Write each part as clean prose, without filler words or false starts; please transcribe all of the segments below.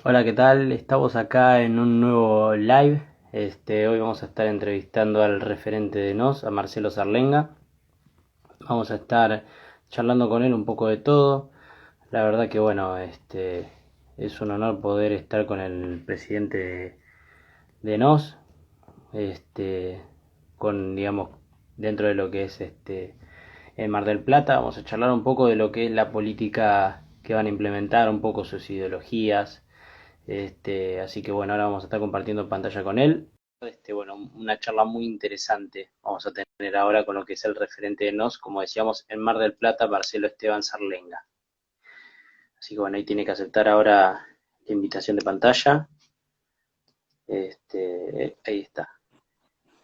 Hola, ¿qué tal? Estamos acá en un nuevo live. Hoy vamos a estar entrevistando al referente de NOS, a Marcelo Zarlenga. Vamos a estar charlando con él un poco de todo. La verdad que bueno, es un honor poder estar con el presidente de NOS, este, digamos, dentro de lo que es en Mar del Plata. Vamos a charlar un poco de lo que es la política que van a implementar, un poco sus ideologías. Así que bueno, ahora vamos a estar compartiendo pantalla con él. Bueno, una charla muy interesante vamos a tener ahora con lo que es el referente de NOS, como decíamos, en Mar del Plata, Marcelo Esteban Zarlenga. Así que bueno, ahí tiene que aceptar ahora la invitación de pantalla. Ahí está.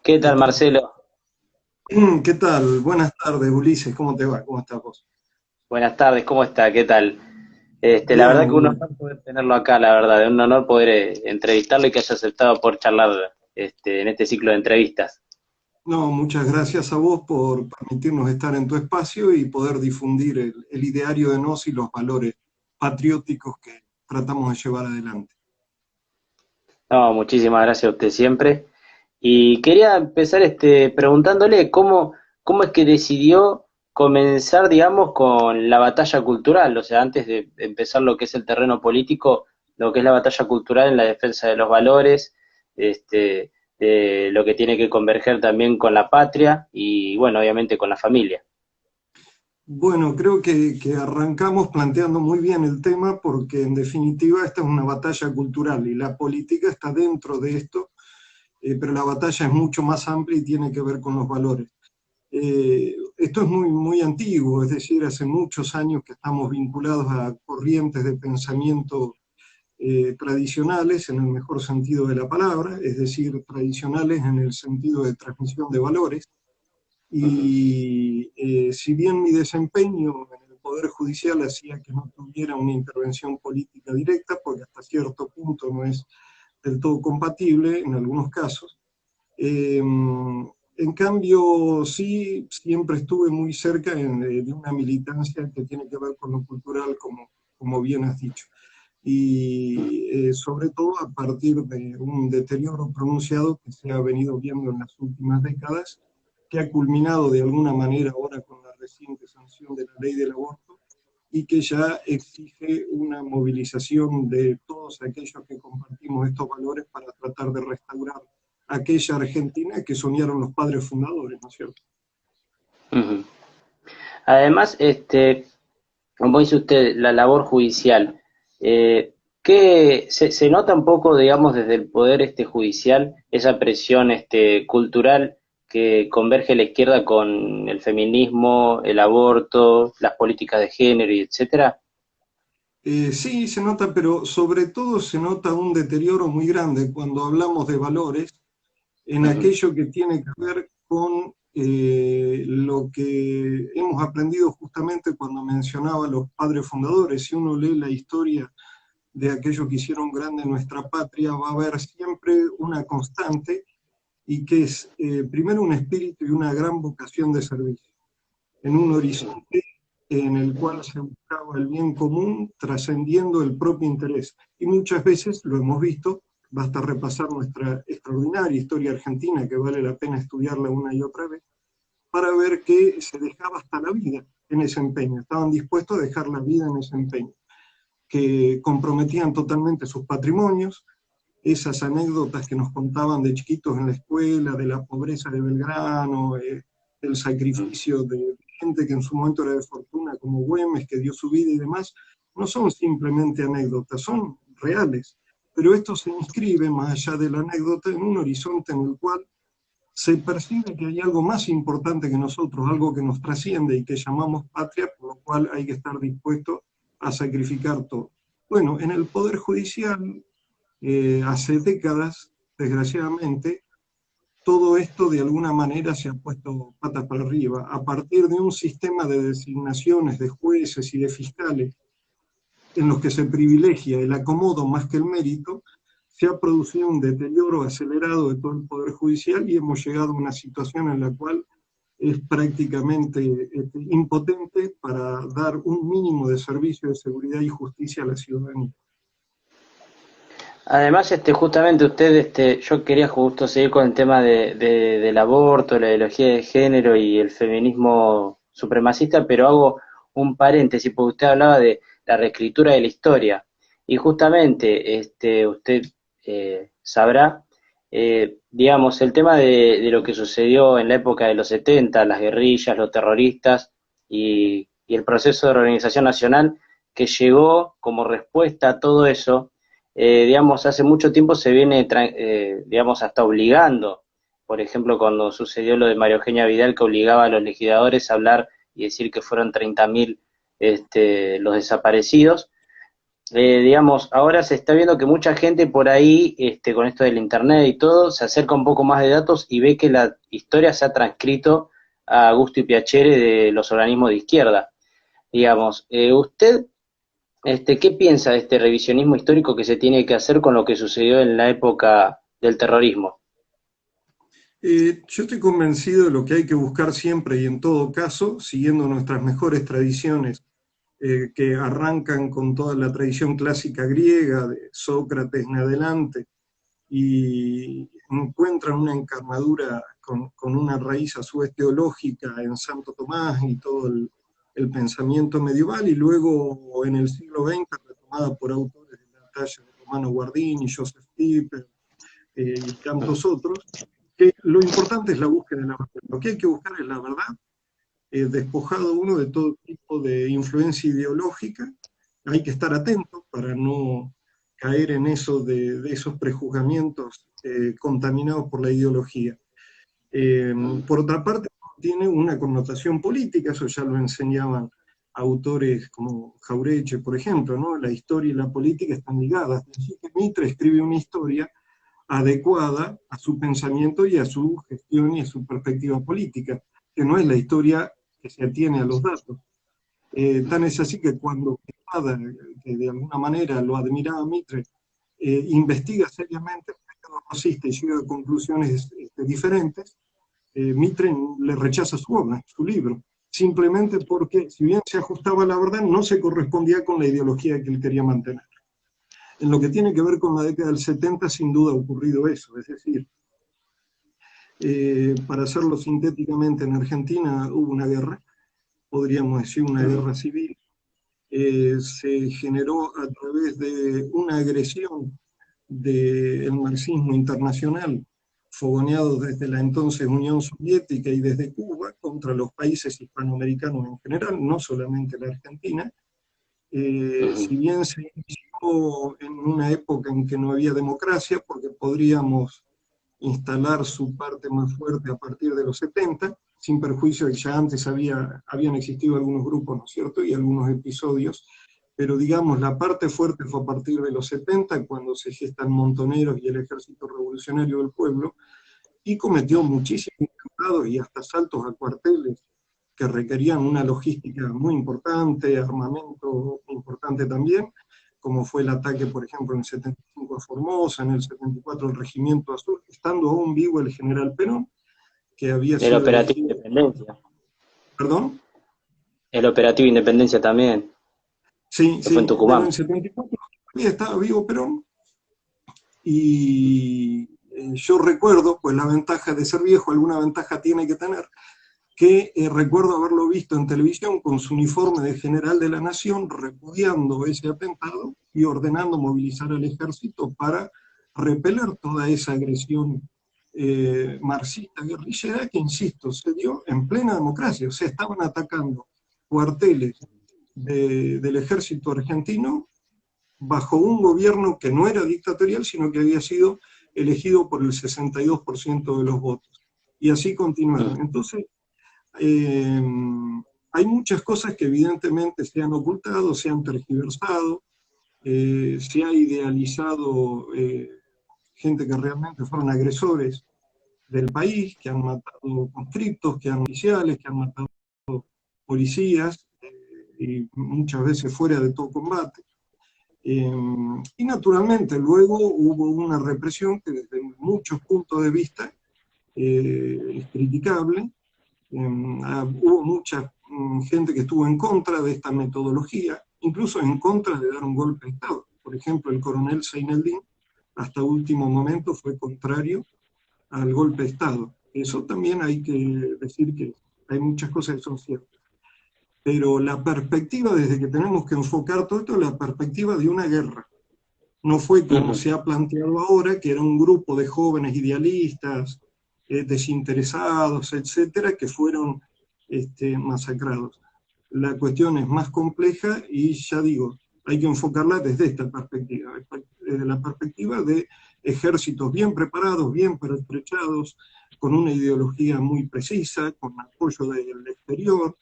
¿Qué ¿Qué tal, tal? Marcelo? ¿Qué tal? Buenas tardes, Ulises. ¿Cómo te va? ¿Cómo estás vos? Buenas tardes, ¿cómo está? ¿Qué tal? La verdad Bien, que un bien. honor poder tenerlo acá, la verdad, es un honor poder entrevistarlo y que haya aceptado por charlar en este ciclo de entrevistas. No, muchas gracias a vos por permitirnos estar en tu espacio y poder difundir el ideario de NOS y los valores patrióticos que tratamos de llevar adelante. No, muchísimas gracias a usted siempre. Y quería empezar preguntándole cómo es que decidió comenzar, digamos, con la batalla cultural, o sea, antes de empezar lo que es el terreno político, lo que es la batalla cultural en la defensa de los valores, de lo que tiene que converger también con la patria y, bueno, obviamente con la familia. Bueno, creo que arrancamos planteando muy bien el tema porque en definitiva esta es una batalla cultural y la política está dentro de esto, pero la batalla es mucho más amplia y tiene que ver con los valores. Esto es muy, muy antiguo, es decir, hace muchos años que estamos vinculados a corrientes de pensamiento tradicionales en el mejor sentido de la palabra, es decir, tradicionales en el sentido de transmisión de valores. Ujú. Y si bien mi desempeño en el Poder Judicial hacía que no tuviera una intervención política directa, porque hasta cierto punto no es del todo compatible en algunos casos, en cambio, sí, siempre estuve muy cerca de una militancia que tiene que ver con lo cultural, como bien has dicho. Y sobre todo a partir de un deterioro pronunciado que se ha venido viendo en las últimas décadas, que ha culminado de alguna manera ahora con la reciente sanción de la ley del aborto y que ya exige una movilización de todos aquellos que compartimos estos valores para tratar de restaurar aquella Argentina que soñaron los padres fundadores, ¿no es cierto? Ujú. Además, como dice usted, la labor judicial, que se nota un poco, digamos, desde el poder judicial, esa presión cultural que converge la izquierda con el feminismo, el aborto, las políticas de género y etcétera. Sí, se nota, pero sobre todo se nota un deterioro muy grande cuando hablamos de valores en Ujú. aquello que tiene que ver con lo que hemos aprendido justamente cuando mencionaba a los padres fundadores. Si uno lee la historia de aquellos que hicieron grande nuestra patria, va a haber siempre una constante y que es primero un espíritu y una gran vocación de servicio, en un horizonte en el cual se buscaba el bien común trascendiendo el propio interés. Y muchas veces lo hemos visto, basta repasar nuestra extraordinaria historia argentina, que vale la pena estudiarla una y otra vez, para ver que se dejaba hasta la vida en ese empeño, estaban dispuestos a dejar la vida en ese empeño, que comprometían totalmente sus patrimonios, esas anécdotas que nos contaban de chiquitos en la escuela, de la pobreza de Belgrano, del sacrificio de gente que en su momento era de fortuna, como Güemes, que dio su vida y demás, no son simplemente anécdotas, son reales. Pero esto se inscribe, más allá de la anécdota, en un horizonte en el cual se percibe que hay algo más importante que nosotros, algo que nos trasciende y que llamamos patria, por lo cual hay que estar dispuesto a sacrificar todo. Bueno, en el Poder Judicial hace décadas, desgraciadamente, todo esto de alguna manera se ha puesto patas para arriba. A partir de un sistema de designaciones de jueces y de fiscales en los que se privilegia el acomodo más que el mérito, se ha producido un deterioro acelerado de todo el Poder Judicial y hemos llegado a una situación en la cual es prácticamente impotente para dar un mínimo de servicio de seguridad y justicia a la ciudadanía. Además, justamente usted, yo quería justo seguir con el tema del aborto, la ideología de género y el feminismo supremacista, pero hago un paréntesis, porque usted hablaba de la reescritura de la historia. Y justamente, usted sabrá, digamos, el tema de lo que sucedió en la época de los 70, las guerrillas, los terroristas y el proceso de organización nacional que llegó como respuesta a todo eso, digamos, hace mucho tiempo se viene, digamos, hasta obligando. Por ejemplo, cuando sucedió lo de María Eugenia Vidal, que obligaba a los legisladores a hablar y decir que fueron 30.000 los desaparecidos. Digamos, ahora se está viendo que mucha gente por ahí, con esto del internet y todo, se acerca un poco más de datos y ve que la historia se ha transcrito a gusto y piacere de los organismos de izquierda. Digamos, usted, ¿qué piensa de este revisionismo histórico que se tiene que hacer con lo que sucedió en la época del terrorismo? Yo estoy convencido de lo que hay que buscar siempre y en todo caso, siguiendo nuestras mejores tradiciones, que arrancan con toda la tradición clásica griega, de Sócrates en adelante, y encuentran una encarnadura con una raíz a su vez teológica en Santo Tomás y todo el pensamiento medieval, y luego en el siglo XX retomada por autores de la talla de Romano Guardini, Joseph Tipper y tantos otros, que lo importante es la búsqueda de la verdad. Lo que hay que buscar es la verdad, despojado uno de todo tipo de influencia ideológica. Hay que estar atento para no caer en eso de esos prejuzgamientos contaminados por la ideología. Por otra parte, tiene una connotación política, eso ya lo enseñaban autores como Jaureche, por ejemplo, ¿no? La historia y la política están ligadas. Así que Mitre escribe una historia adecuada a su pensamiento y a su gestión y a su perspectiva política, que no es la historia que se atiene a los datos. Tan es así que cuando Quesada, que de alguna manera lo admiraba Mitre, investiga seriamente el periodo racista y llega a conclusiones diferentes, Mitre le rechaza su obra, su libro, simplemente porque, si bien se ajustaba a la verdad, no se correspondía con la ideología que él quería mantener. En lo que tiene que ver con la década del 70, sin duda ha ocurrido eso, es decir, para hacerlo sintéticamente, en Argentina hubo una guerra, podríamos decir una guerra civil, se generó a través de una agresión del marxismo internacional, fogoneado desde la entonces Unión Soviética y desde Cuba contra los países hispanoamericanos en general, no solamente la Argentina. Ujú. Si bien se inició en una época en que no había democracia, porque podríamos instalar su parte más fuerte a partir de los 70, sin perjuicio de que ya antes habían existido algunos grupos, ¿no es cierto?, y algunos episodios, pero digamos, la parte fuerte fue a partir de los 70, cuando se gestan Montoneros y el Ejército Revolucionario del Pueblo, y cometió muchísimos atentados y hasta asaltos a cuarteles que requerían una logística muy importante, armamento importante también, como fue el ataque, por ejemplo, en el 75 a Formosa, en el 74 al Regimiento Azul, estando aún vivo el general Perón, que había El sido operativo elegido, Independencia. perdón, El operativo Independencia también, sí, que fue en sí, pero en Tucumán. el 74 todavía estaba vivo Perón, y yo recuerdo, pues la ventaja de ser viejo, alguna ventaja tiene que tener, que recuerdo haberlo visto en televisión con su uniforme de general de la Nación, repudiando ese atentado y ordenando movilizar al ejército para repeler toda esa agresión marxista guerrillera que, insisto, se dio en plena democracia. O sea, estaban atacando cuarteles del ejército argentino bajo un gobierno que no era dictatorial, sino que había sido elegido por el 62% de los votos. Y así continuaron. Entonces, eh, hay muchas cosas que evidentemente se han ocultado, se han tergiversado, se ha idealizado gente que realmente fueron agresores del país, que han matado conscriptos, que han oficiales, que han matado policías, y muchas veces fuera de todo combate. Y naturalmente luego hubo una represión que desde muchos puntos de vista es criticable. Hubo mucha gente que estuvo en contra de esta metodología, incluso en contra de dar un golpe de Estado. Por ejemplo, el coronel Seineldin hasta último momento fue contrario al golpe de Estado. Eso también hay que decir que hay muchas cosas que son ciertas. Pero la perspectiva, desde que tenemos que enfocar todo esto, es la perspectiva de una guerra. No fue como se ha planteado ahora, que era un grupo de jóvenes idealistas, desinteresados, etcétera, que fueron masacrados. La cuestión es más compleja y ya digo, hay que enfocarla desde esta perspectiva, desde la perspectiva de ejércitos bien preparados, bien pertrechados, con una ideología muy precisa, con apoyo del exterior.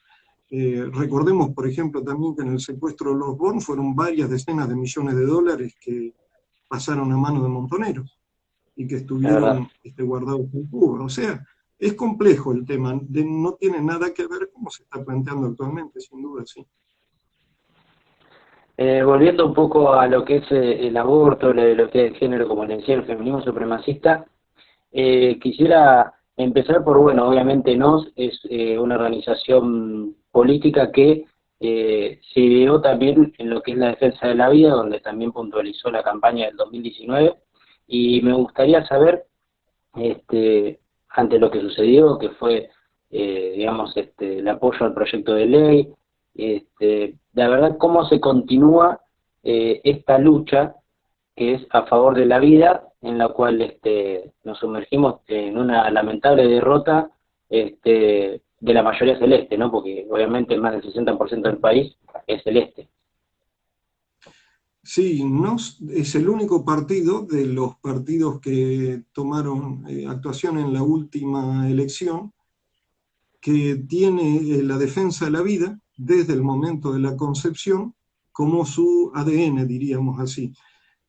Recordemos, por ejemplo, también que en el secuestro de los Born fueron varias decenas de millones de dólares que pasaron a manos de montoneros y que estuvieron guardados en Cuba. O sea, es complejo el tema, no tiene nada que ver como se está planteando actualmente, sin duda, sí. Volviendo un poco a lo que es el aborto, lo que es el género, como le decía, el feminismo supremacista, quisiera empezar por, bueno, obviamente NOS es una organización política que se ideó también en lo que es la defensa de la vida, donde también puntualizó la campaña del 2019, y me gustaría saber, ante lo que sucedió, que fue, digamos, el apoyo al proyecto de ley, la verdad, cómo se continúa esta lucha que es a favor de la vida, en la cual nos sumergimos en una lamentable derrota de la mayoría celeste, ¿no? Porque obviamente más del 60% del país es celeste. Sí, NOS es el único partido de los partidos que tomaron actuación en la última elección que tiene la defensa de la vida desde el momento de la concepción como su ADN, diríamos así.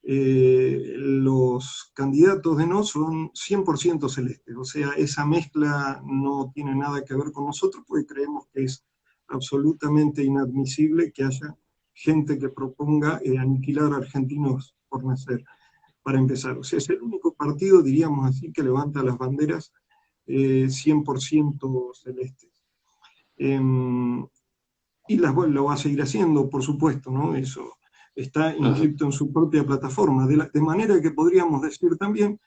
Los candidatos de no son 100% celestes, o sea, esa mezcla no tiene nada que ver con nosotros porque creemos que es absolutamente inadmisible que haya gente que proponga aniquilar a argentinos por nacer, para empezar. O sea, es el único partido, diríamos así, que levanta las banderas 100% celestes. Y lo va a seguir haciendo, por supuesto, ¿no? Eso está inscrito en su propia plataforma, de manera que podríamos decir también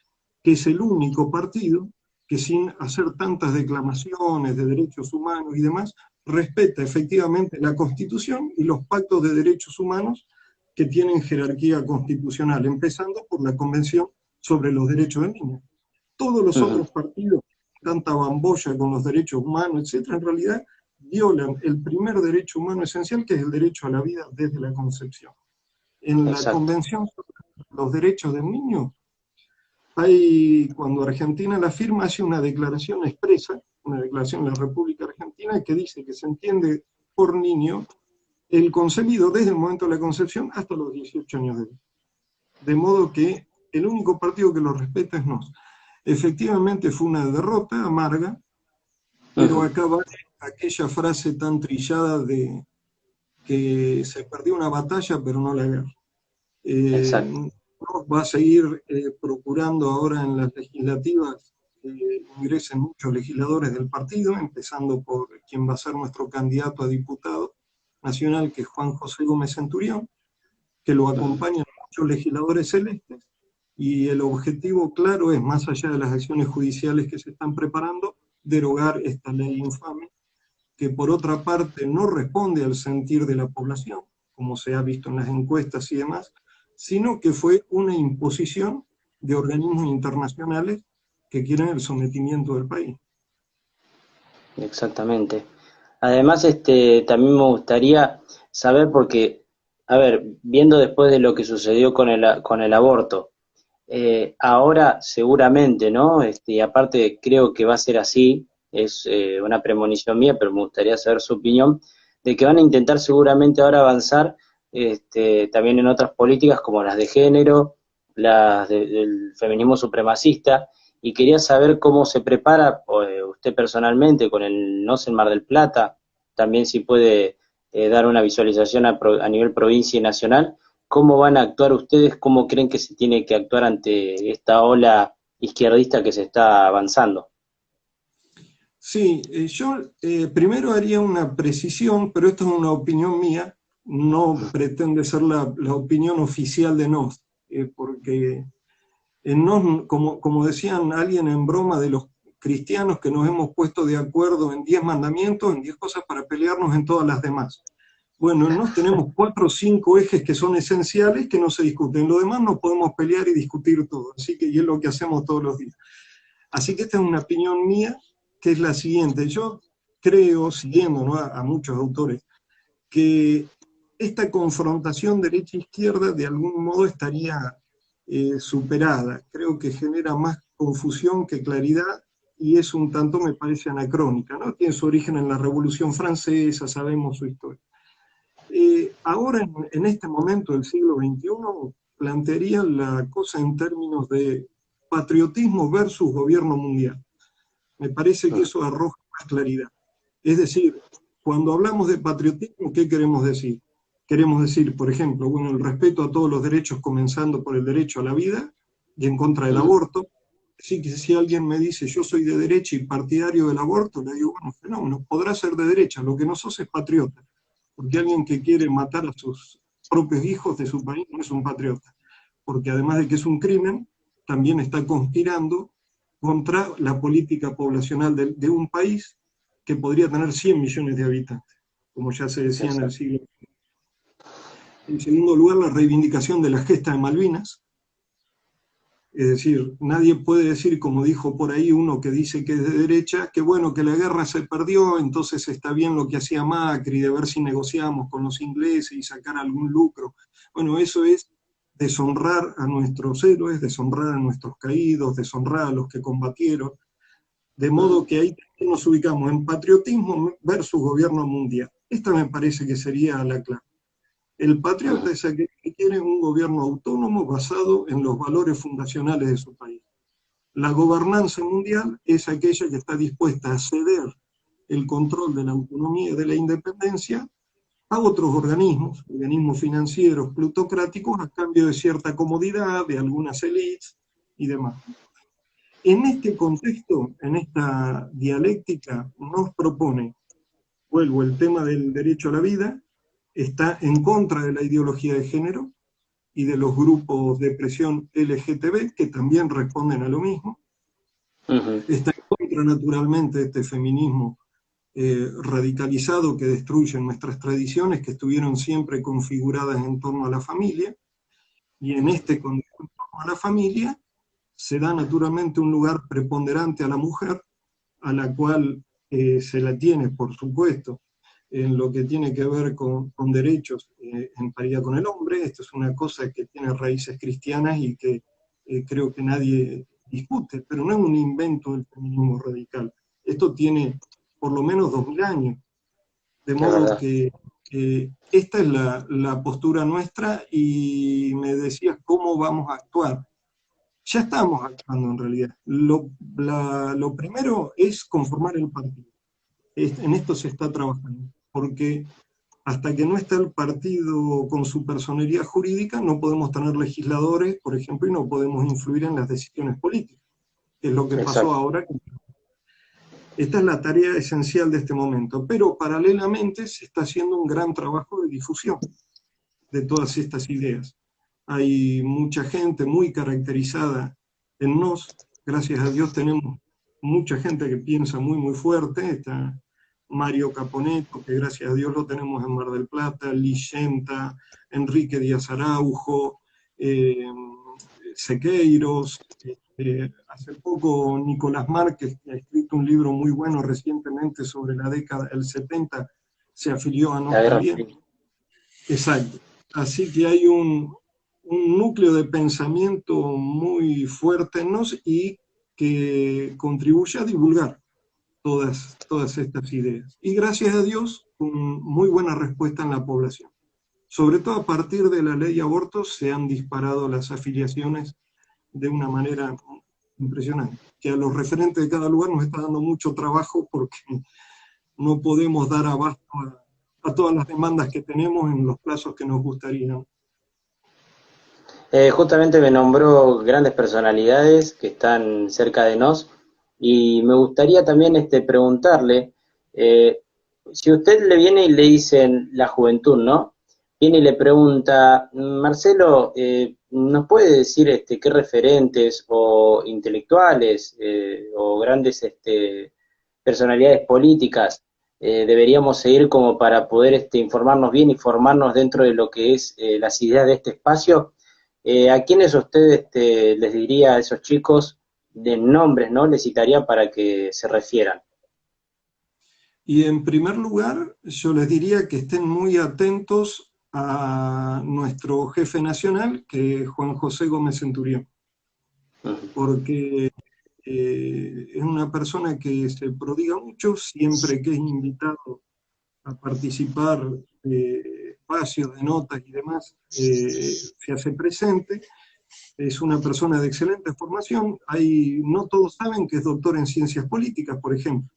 que es el único partido que sin hacer tantas declamaciones de derechos humanos y demás, respeta efectivamente la Constitución y los pactos de derechos humanos que tienen jerarquía constitucional, empezando por la Convención sobre los Derechos del Niño. Todos los otros partidos, tanta bambolla con los derechos humanos, etcétera, en realidad violan el primer derecho humano esencial, que es el derecho a la vida desde la concepción. En la Convención sobre los Derechos del Niño, cuando Argentina la firma, hace una declaración expresa, una declaración de la República Argentina, que dice que se entiende por niño el concebido desde el momento de la concepción hasta los 18 años de edad. De modo que el único partido que lo respeta es NOS. Efectivamente fue una derrota amarga, pero acá va aquella frase tan trillada de que se perdió una batalla pero no la guerra. Va a seguir procurando ahora en las legislativas que ingresen muchos legisladores del partido, empezando por quien va a ser nuestro candidato a diputado nacional, que es Juan José Gómez Centurión, que lo acompañan muchos legisladores celestes, y el objetivo claro es, más allá de las acciones judiciales que se están preparando, derogar esta ley infame, que por otra parte no responde al sentir de la población, como se ha visto en las encuestas y demás, sino que fue una imposición de organismos internacionales que quieren el sometimiento del país. Exactamente. Además, también me gustaría saber, porque, a ver, viendo después de lo que sucedió con el aborto, ahora seguramente, ¿no? Y aparte creo que va a ser así, es una premonición mía, pero me gustaría saber su opinión, de que van a intentar seguramente ahora avanzar también en otras políticas como las de género, las del feminismo supremacista, y quería saber cómo se prepara usted personalmente con el NOS en Mar del Plata, también si puede dar una visualización a nivel provincia y nacional. ¿Cómo van a actuar ustedes? ¿Cómo creen que se tiene que actuar ante esta ola izquierdista que se está avanzando? Sí, yo primero haría una precisión, pero esto es una opinión mía, no pretende ser la opinión oficial de NOS, porque como decían alguien en broma de los cristianos, que nos hemos puesto de acuerdo en 10 mandamientos, en 10 cosas para pelearnos en todas las demás. Bueno, en nos tenemos 4 o 5 ejes que son esenciales que no se discuten. Lo demás no podemos pelear y discutir todo. Así que, y es lo que hacemos todos los días. Así que esta es una opinión mía, que es la siguiente. Yo creo, siguiendo, ¿no?, a muchos autores, que esta confrontación derecha-izquierda de algún modo estaría superada. Creo que genera más confusión que claridad y es un tanto, me parece, anacrónica, ¿no? Tiene su origen en la Revolución Francesa, sabemos su historia. Ahora, en este momento del siglo XXI, plantearía la cosa en términos de patriotismo versus gobierno mundial. Me parece que eso arroja más claridad. Es decir, cuando hablamos de patriotismo, ¿qué queremos decir? Queremos decir, por ejemplo, bueno, el respeto a todos los derechos, comenzando por el derecho a la vida y en contra del aborto. Así que si alguien me dice, yo soy de derecha y partidario del aborto, le digo, bueno, fenómeno, podrás ser de derecha, lo que no sos es patriota. Porque alguien que quiere matar a sus propios hijos de su país no es un patriota. Porque además de que es un crimen, también está conspirando contra la política poblacional de un país que podría tener 100 millones de habitantes, como ya se decía en el siglo XX. En segundo lugar, la reivindicación de la gesta de Malvinas. Es decir, nadie puede decir, como dijo por ahí uno que dice que es de derecha, que bueno, que la guerra se perdió, entonces está bien lo que hacía Macri, de ver si negociamos con los ingleses y sacar algún lucro. Bueno, eso es deshonrar a nuestros héroes, deshonrar a nuestros caídos, deshonrar a los que combatieron, de modo que ahí nos ubicamos en patriotismo versus gobierno mundial. Esta me parece que sería la clave. El patriota es aquel que quiere un gobierno autónomo basado en los valores fundacionales de su país. La gobernanza mundial es aquella que está dispuesta a ceder el control de la autonomía y de la independencia a otros organismos financieros, plutocráticos, a cambio de cierta comodidad, de algunas élites y demás. En este contexto, en esta dialéctica, nos propone, vuelvo, el tema del derecho a la vida, está en contra de la ideología de género y de los grupos de presión LGTB, que también responden a lo mismo. Está en contra, naturalmente, de este feminismo radicalizado que destruye nuestras tradiciones, que estuvieron siempre configuradas en torno a la familia, y en este contexto en torno a la familia se da naturalmente un lugar preponderante a la mujer, a la cual se la tiene, por supuesto, en lo que tiene que ver con derechos en paridad con el hombre. Esto es una cosa que tiene raíces cristianas y que creo que nadie discute, pero no es un invento del feminismo radical. Esto tiene por lo menos 2000 años, de modo que esta es la postura nuestra, y me decías cómo vamos a actuar. Ya estamos actuando en realidad. Lo primero es conformar el partido. En esto se está trabajando, porque hasta que no está el partido con su personería jurídica, no podemos tener legisladores, por ejemplo, y no podemos influir en las decisiones políticas, que es lo que pasó ahora. Esta es la tarea esencial de este momento, pero paralelamente se está haciendo un gran trabajo de difusión de todas estas ideas. Hay mucha gente muy caracterizada en nos, gracias a Dios tenemos mucha gente que piensa muy, muy fuerte. Está Mario Caponeto, que gracias a Dios lo tenemos en Mar del Plata, Lixenta, Enrique Díaz Araujo, Sequeiros, hace poco Nicolás Márquez, que ha escrito un libro muy bueno recientemente sobre la década del 70, se afilió a nos también. Exacto. Así que hay un núcleo de pensamiento muy fuerte en nos y que contribuye a divulgar todas estas ideas. Y gracias a Dios, con muy buena respuesta en la población. Sobre todo a partir de la ley aborto se han disparado las afiliaciones de una manera impresionante, que a los referentes de cada lugar nos está dando mucho trabajo porque no podemos dar abasto a todas las demandas que tenemos en los plazos que nos gustaría. Justamente me nombró grandes personalidades que están cerca de nos, y me gustaría también preguntarle, si usted le viene y le dicen la juventud, ¿no? Viene y le pregunta, Marcelo, ¿nos puede decir qué referentes o intelectuales o grandes personalidades políticas deberíamos seguir como para poder informarnos bien y formarnos dentro de lo que es las ideas de este espacio? ¿A quiénes usted les diría a esos chicos de nombres, ¿no? Les citaría para que se refieran. Y en primer lugar, yo les diría que estén muy atentos a nuestro jefe nacional, que es Juan José Gómez Centurión, porque es una persona que se prodiga mucho siempre que es invitado a participar de espacios, de notas y demás, se hace presente. Es una persona de excelente formación. No todos saben que es doctor en ciencias políticas, por ejemplo.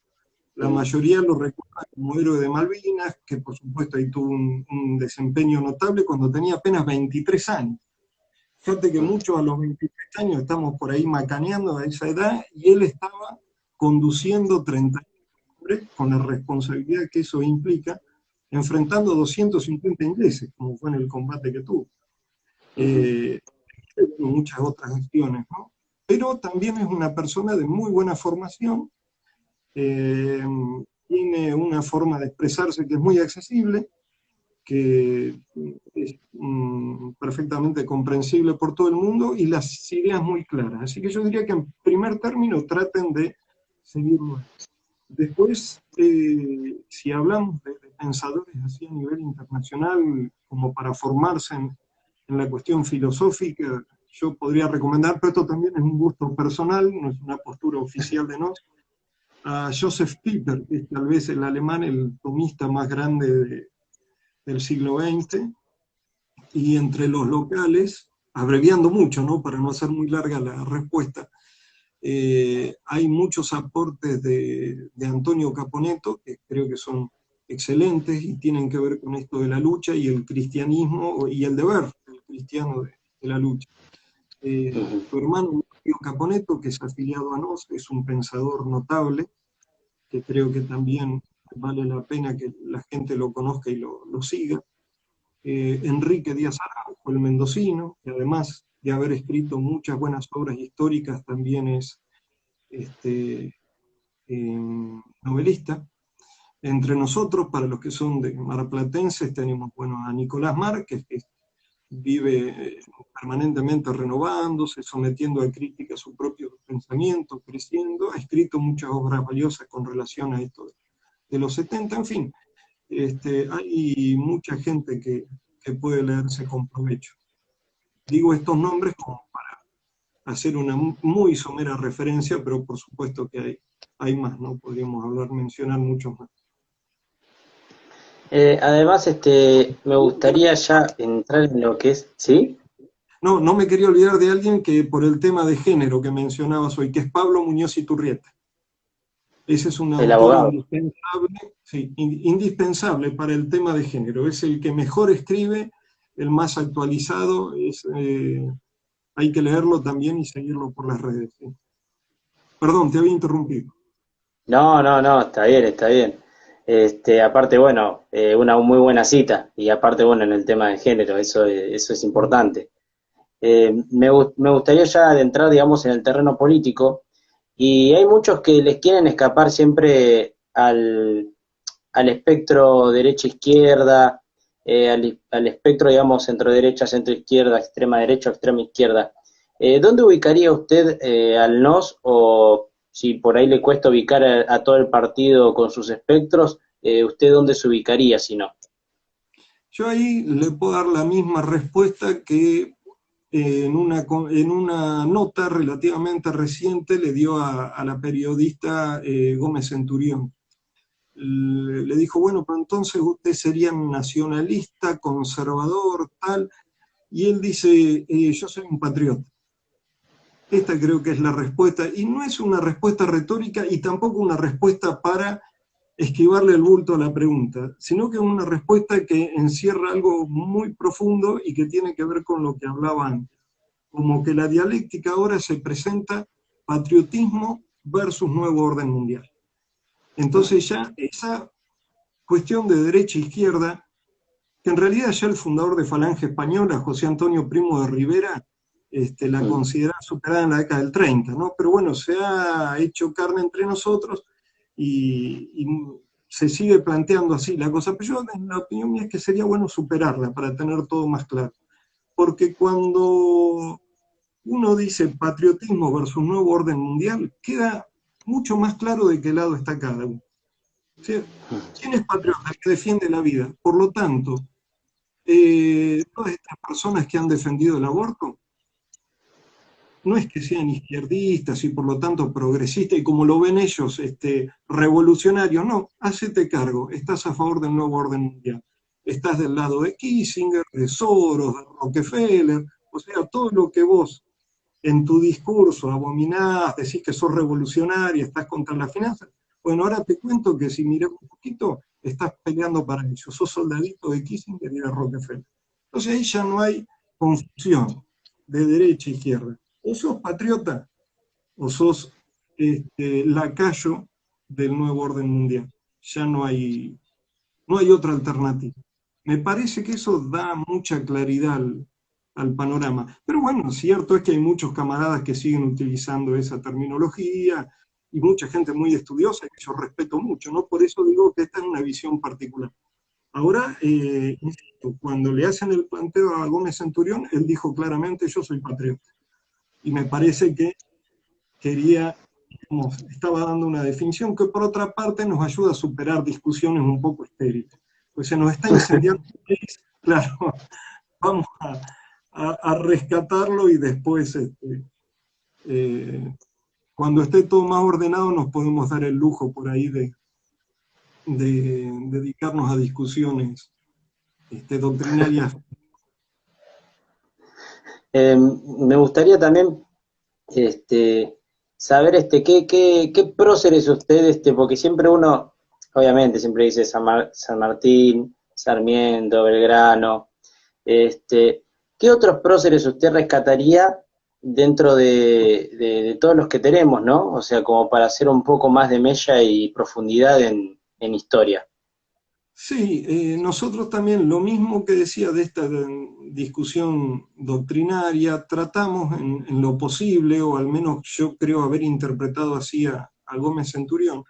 La mayoría lo recuerda como héroe de Malvinas, que por supuesto ahí tuvo un desempeño notable cuando tenía apenas 23 años. Fíjate que muchos a los 23 años estamos por ahí macaneando a esa edad, y él estaba conduciendo 30 hombres con la responsabilidad que eso implica, enfrentando 250 ingleses, como fue en el combate que tuvo. Muchas otras acciones, ¿no? Pero también es una persona de muy buena formación, tiene una forma de expresarse que es muy accesible, que es perfectamente comprensible por todo el mundo, y las ideas muy claras. Así que yo diría que en primer término traten de seguirlo. Después, si hablamos de pensadores así a nivel internacional, como para formarse en la cuestión filosófica, yo podría recomendar, pero esto también es un gusto personal, no es una postura oficial de nosotros, a Joseph Pieper, que es tal vez el alemán, el tomista más grande del siglo XX, y entre los locales, abreviando mucho, ¿no? Para no hacer muy larga la respuesta, hay muchos aportes de Antonio Caponetto, que creo que son excelentes y tienen que ver con esto de la lucha y el cristianismo y el deber del cristiano de la lucha. Su hermano Mario Caponetto, que es afiliado a NOS, es un pensador notable, que creo que también vale la pena que la gente lo conozca y lo siga. Enrique Díaz Araujo, el mendocino, que además de haber escrito muchas buenas obras históricas, también es novelista. Entre nosotros, para los que son de marplatenses, tenemos a Nicolás Márquez, que vive permanentemente renovándose, sometiendo a crítica su propio pensamiento, creciendo, ha escrito muchas obras valiosas con relación a esto de los 70, en fin, hay mucha gente que puede leerse con provecho. Digo estos nombres como para hacer una muy somera referencia, pero por supuesto que hay más, ¿no? Podríamos mencionar muchos más. Además, me gustaría ya entrar en lo que es, ¿sí? No me quería olvidar de alguien que por el tema de género que mencionabas hoy, que es Pablo Muñoz Iturrieta. Ese es un El autor abogado. indispensable, sí, indispensable para el tema de género. Es el que mejor escribe, el más actualizado. Hay que leerlo también y seguirlo por las redes. ¿Sí? Perdón, te había interrumpido. No, está bien, está bien. Aparte, bueno, una muy buena cita, y aparte, bueno, en el tema de género, eso es importante. Me gustaría ya adentrar, digamos, en el terreno político, y hay muchos que les quieren escapar siempre al espectro derecha-izquierda, al espectro, digamos, centro-derecha, centro-izquierda, extrema derecha, extrema izquierda. ¿Dónde ubicaría usted al NOS, o si por ahí le cuesta ubicar a todo el partido con sus espectros, usted dónde se ubicaría si no? Yo ahí le puedo dar la misma respuesta que en una nota relativamente reciente le dio a la periodista Gómez Centurión. Le dijo, bueno, pero entonces usted sería nacionalista, conservador, tal, y él dice, yo soy un patriota. Esta creo que es la respuesta, y no es una respuesta retórica y tampoco una respuesta para esquivarle el bulto a la pregunta, sino que es una respuesta que encierra algo muy profundo y que tiene que ver con lo que hablaba antes. Como que la dialéctica ahora se presenta patriotismo versus nuevo orden mundial. Entonces ya esa cuestión de derecha e izquierda que en realidad ya el fundador de Falange Española, José Antonio Primo de Rivera, la considera superada en la década del 30, ¿no? Pero bueno, se ha hecho carne entre nosotros y se sigue planteando así la cosa. Pero yo, en la opinión mía, es que sería bueno superarla para tener todo más claro. Porque cuando uno dice patriotismo versus nuevo orden mundial, queda mucho más claro de qué lado está cada uno. ¿Sí? ¿Quién es patriota? El que defiende la vida. Por lo tanto, todas estas personas que han defendido el aborto, no es que sean izquierdistas y por lo tanto progresistas y como lo ven ellos, revolucionarios, no, hacete cargo, estás a favor del nuevo orden mundial, estás del lado de Kissinger, de Soros, de Rockefeller, o sea, todo lo que vos en tu discurso abominás, decís que sos revolucionaria, estás contra las finanzas, bueno, ahora te cuento que si mirás un poquito, estás peleando para ellos, sos soldadito de Kissinger y de Rockefeller. Entonces ahí ya no hay confusión de derecha a izquierda. O sos patriota o sos lacayo del nuevo orden mundial. Ya no hay otra alternativa. Me parece que eso da mucha claridad al panorama. Pero bueno, cierto es que hay muchos camaradas que siguen utilizando esa terminología y mucha gente muy estudiosa que yo respeto mucho, ¿no? Por eso digo que esta es una visión particular. Ahora, insisto, cuando le hacen el planteo a Gómez Centurión, él dijo claramente: yo soy patriota. Y me parece que estaba dando una definición que por otra parte nos ayuda a superar discusiones un poco estériles. Pues se nos está incendiando el país, claro, vamos a rescatarlo y después, cuando esté todo más ordenado, nos podemos dar el lujo por ahí de dedicarnos a discusiones doctrinarias. Me gustaría también saber qué prócer es usted, porque siempre uno, obviamente, siempre dice San Martín, Sarmiento, Belgrano, ¿qué otros próceres usted rescataría dentro de todos los que tenemos, ¿no? O sea, como para hacer un poco más de mella y profundidad en historia. Sí, nosotros también, lo mismo que decía de esta discusión doctrinaria, tratamos en lo posible, o al menos yo creo haber interpretado así a Gómez Centurión.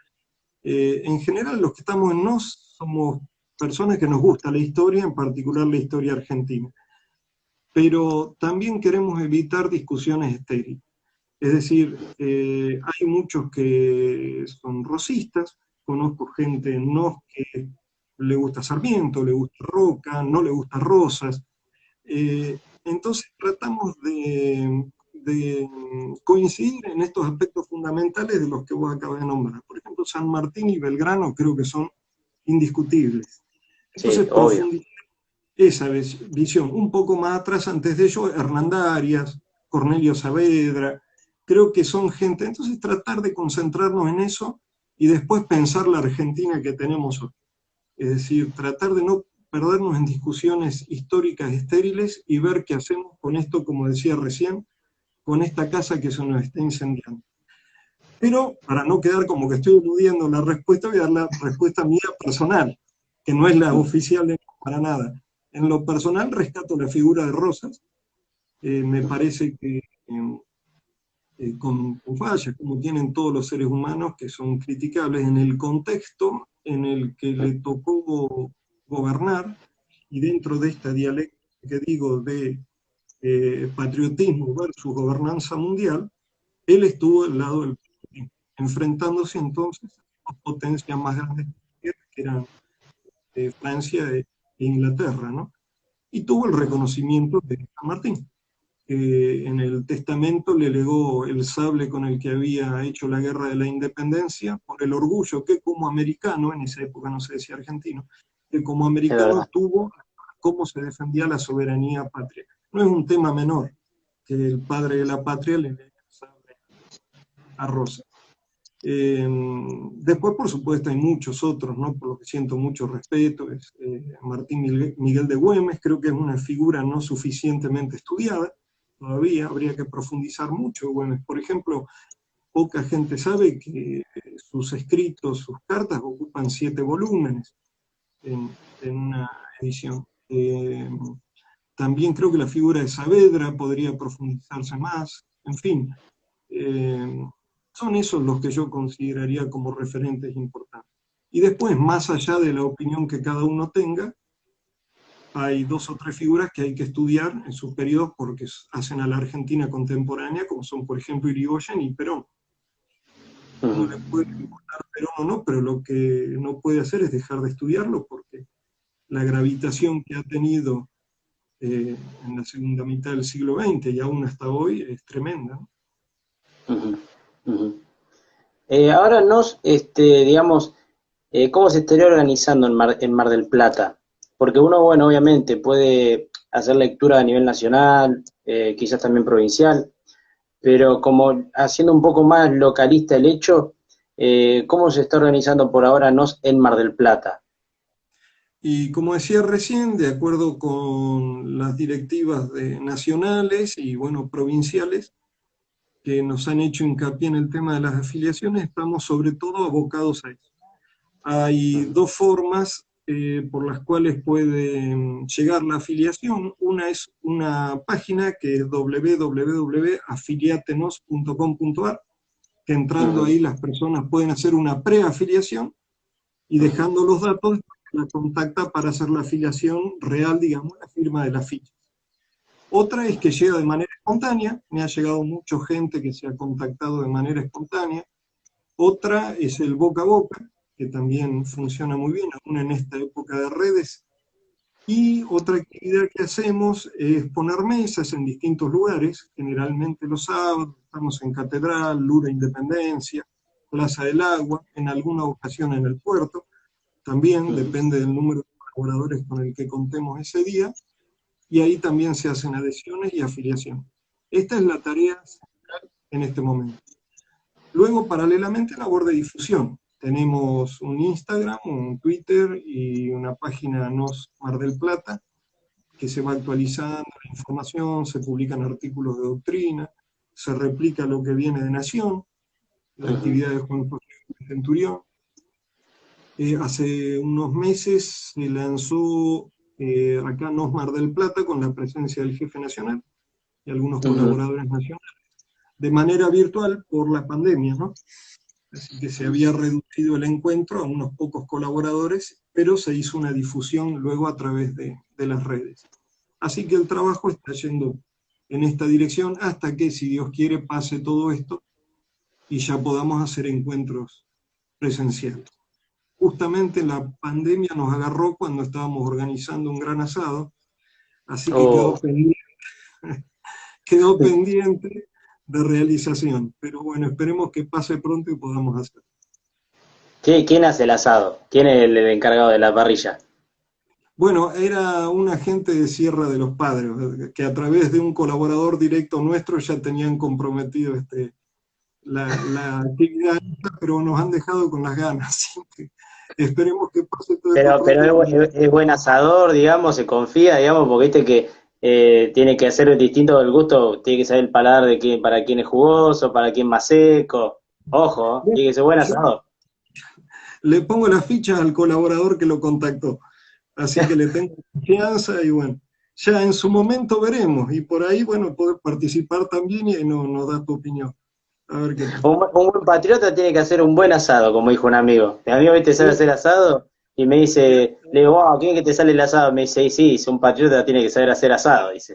En general, los que estamos en NOS somos personas que nos gusta la historia, en particular la historia argentina, pero también queremos evitar discusiones estériles. Es decir, hay muchos que son rosistas, conozco gente no que le gusta Sarmiento, le gusta Roca, no le gusta Rosas. Entonces tratamos de coincidir en estos aspectos fundamentales de los que vos acabas de nombrar. Por ejemplo, San Martín y Belgrano creo que son indiscutibles. Sí, Entonces obvio. profundizar esa visión. Un poco más atrás, antes de ello, Hernandarias, Cornelio Saavedra, creo que son gente. Entonces tratar de concentrarnos en eso y después pensar la Argentina que tenemos hoy. Es decir, tratar de no perdernos en discusiones históricas estériles y ver qué hacemos con esto, como decía recién, con esta casa que se nos está incendiando. Pero para no quedar como que estoy eludiendo la respuesta, voy a dar la respuesta mía personal, que no es la oficial para nada. En lo personal rescato la figura de Rosas, me parece que con fallas, como tienen todos los seres humanos, que son criticables en el contexto en el que le tocó gobernar, y dentro de esta dialéctica que digo de patriotismo versus gobernanza mundial, él estuvo al lado del patriotismo, enfrentándose entonces a las potencias más grandes que eran Francia e Inglaterra, ¿no? Y tuvo el reconocimiento de San Martín, que en el testamento le legó el sable con el que había hecho la guerra de la independencia, por el orgullo que como americano, en esa época no se decía argentino, que como Es americano verdad. tuvo cómo se defendía la soberanía patria. No es un tema menor que el padre de la patria le legue el sable a Rosa. Después, por supuesto, hay muchos otros, ¿no? Por lo que siento mucho respeto, es Martín Miguel de Güemes, creo que es una figura no suficientemente estudiada, todavía habría que profundizar mucho Güemes. Por ejemplo, poca gente sabe que sus escritos, sus cartas ocupan 7 volúmenes en una edición. Eh, También creo que la figura de Saavedra podría profundizarse más. En fin, eh, son esos los que yo consideraría como referentes importantes. Y después, más allá de la opinión que cada uno tenga, hay dos o tres figuras que hay que estudiar en sus periodos porque hacen a la Argentina contemporánea, como son, por ejemplo, Irigoyen y Perón. Uno le puede importar Perón o no, pero lo que no puede hacer es dejar de estudiarlo porque la gravitación que ha tenido en la segunda mitad del siglo XX y aún hasta hoy es tremenda, ¿no? Ujú, ujú. Ahora nos, digamos, ¿cómo se estaría organizando en Mar del Plata? Porque uno, bueno, obviamente puede hacer lectura a nivel nacional, quizás también provincial, pero como haciendo un poco más localista el hecho, ¿cómo se está organizando por ahora nos en Mar del Plata? Y como decía recién, de acuerdo con las directivas nacionales y bueno, provinciales, que nos han hecho hincapié en el tema de las afiliaciones, estamos sobre todo abocados a eso. Hay dos formas por las cuales puede llegar la afiliación. Una es una página que es www.afiliatenos.com.ar, que entrando Ujú, ahí las personas pueden hacer una preafiliación y ujú, dejando los datos la contacta para hacer la afiliación real, digamos, la firma de la ficha. Otra es que llega de manera espontánea, me ha llegado mucha gente que se ha contactado de manera espontánea. Otra es el boca a boca, que también funciona muy bien, aún en esta época de redes. Y otra actividad que hacemos es poner mesas en distintos lugares, generalmente los sábados, estamos en Catedral, Lura Independencia, Plaza del Agua, en alguna ocasión en el puerto, también ujú. depende del número de colaboradores con el que contemos ese día, y ahí también se hacen adhesiones y afiliaciones. Esta es la tarea en este momento. Luego, paralelamente, labor de difusión. Tenemos un Instagram, un Twitter y una página Nos Mar del Plata, que se va actualizando la información, se publican artículos de doctrina, se replica lo que viene de Nación, la Ujú, actividad de Juan José Centurión. Hace unos meses se lanzó acá Nos Mar del Plata con la presencia del jefe nacional y algunos ujú. colaboradores nacionales, de manera virtual por la pandemia, ¿no? Así que se había reducido el encuentro a unos pocos colaboradores, pero se hizo una difusión luego a través de las redes. Así que el trabajo está yendo en esta dirección hasta que, si Dios quiere, pase todo esto y ya podamos hacer encuentros presenciales. Justamente la pandemia nos agarró cuando estábamos organizando un gran asado, así que Oh, quedó pendiente de realización. Pero bueno, esperemos que pase pronto y podamos hacerlo. ¿quién hace el asado? ¿Quién es el encargado de la parrilla? Bueno, era un agente de Sierra de los Padres, que a través de un colaborador directo nuestro ya tenían comprometido la actividad, pero nos han dejado con las ganas. Así que esperemos que pase todo esto Pero pronto y podamos. es buen asador, digamos, se confía, digamos, porque viste que tiene que hacer distinto el gusto, tiene que saber el paladar de quién, para quién es jugoso, para quién más seco. Ojo, tiene que ser buen Yo asador. le pongo las fichas al colaborador que lo contactó, así que le tengo confianza y bueno, ya en su momento veremos y por ahí, bueno, poder participar también y nos da tu opinión. A ver qué tal. Un buen patriota tiene que hacer un buen asado, como dijo un amigo. Mi amigo, viste, sabe hacer asado y me dice, le digo, wow, ¿quién es que te sale el asado? Me dice, sí, sí, un patriota tiene que saber hacer asado, dice.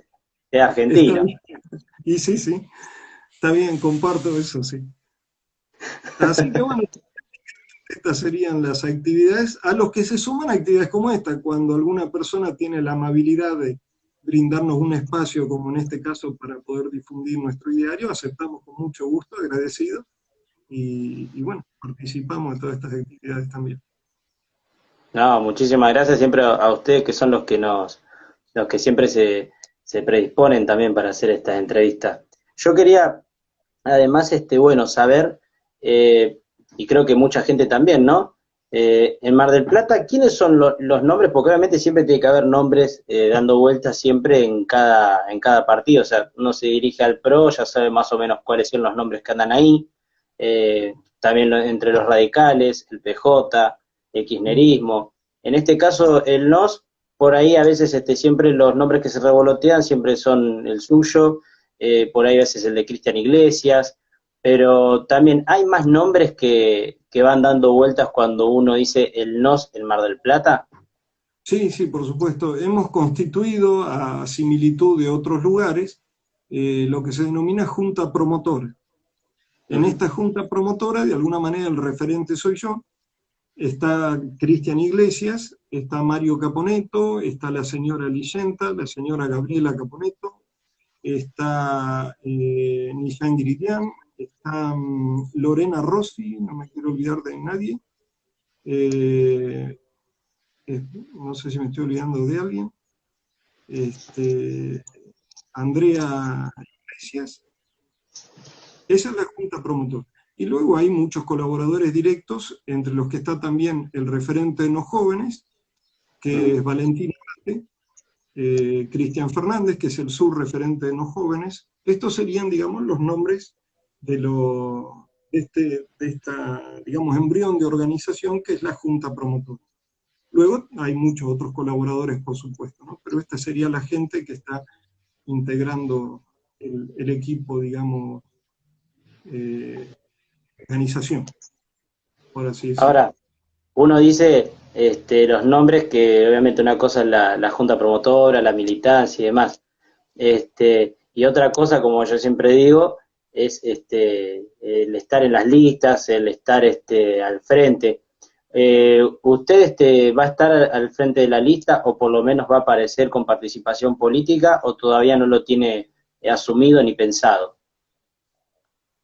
Es Está argentino. bien. Y sí, sí, está bien, comparto eso, sí. Así que bueno, estas serían las actividades a los que se suman actividades como esta, cuando alguna persona tiene la amabilidad de brindarnos un espacio, como en este caso, para poder difundir nuestro ideario, aceptamos con mucho gusto, agradecidos, y bueno, participamos de todas estas actividades también. No, muchísimas gracias siempre a ustedes que son los que siempre se predisponen también para hacer estas entrevistas. Yo quería, además, bueno, saber, y creo que mucha gente también, ¿no? En Mar del Plata, ¿quiénes son los nombres? Porque obviamente siempre tiene que haber nombres dando vueltas siempre en cada partido. O sea, uno se dirige al PRO, ya sabe más o menos cuáles son los nombres que andan ahí. También entre los radicales, el PJ, el kirchnerismo. En este caso, el NOS. por ahí a veces siempre los nombres que se revolotean siempre son el suyo, por ahí a veces el de Cristian Iglesias, pero también hay más nombres que van dando vueltas cuando uno dice el NOS en Mar del Plata. Sí, sí, por supuesto. Hemos constituido, a similitud de otros lugares, lo que se denomina junta promotora. En Ujú. esta junta promotora, de alguna manera, el referente soy yo. Está Cristian Iglesias, está Mario Caponeto, está la señora Licenta, la señora Gabriela Caponeto, está Nishan Giridian, está Lorena Rossi, no me quiero olvidar de nadie, eh, no sé si me estoy olvidando de alguien, este, Andrea Iglesias, esa es la junta promotora. Y luego hay muchos colaboradores directos, entre los que está también el referente de los jóvenes, que es Valentín Arate, Cristian Fernández, que es el subreferente de los jóvenes. Estos serían, digamos, los nombres de esta, digamos, embrión de organización que es la Junta Promotora. Luego hay muchos otros colaboradores, por supuesto, ¿no? Pero esta sería la gente que está integrando el equipo, digamos, eh, organización, por así decirlo. Ahora, uno dice los nombres que obviamente una cosa es la junta promotora, la militancia y demás. Y otra cosa, como yo siempre digo, es el estar en las listas, el estar al frente. ¿Usted va a estar al frente de la lista o por lo menos va a aparecer con participación política o todavía no lo tiene asumido ni pensado?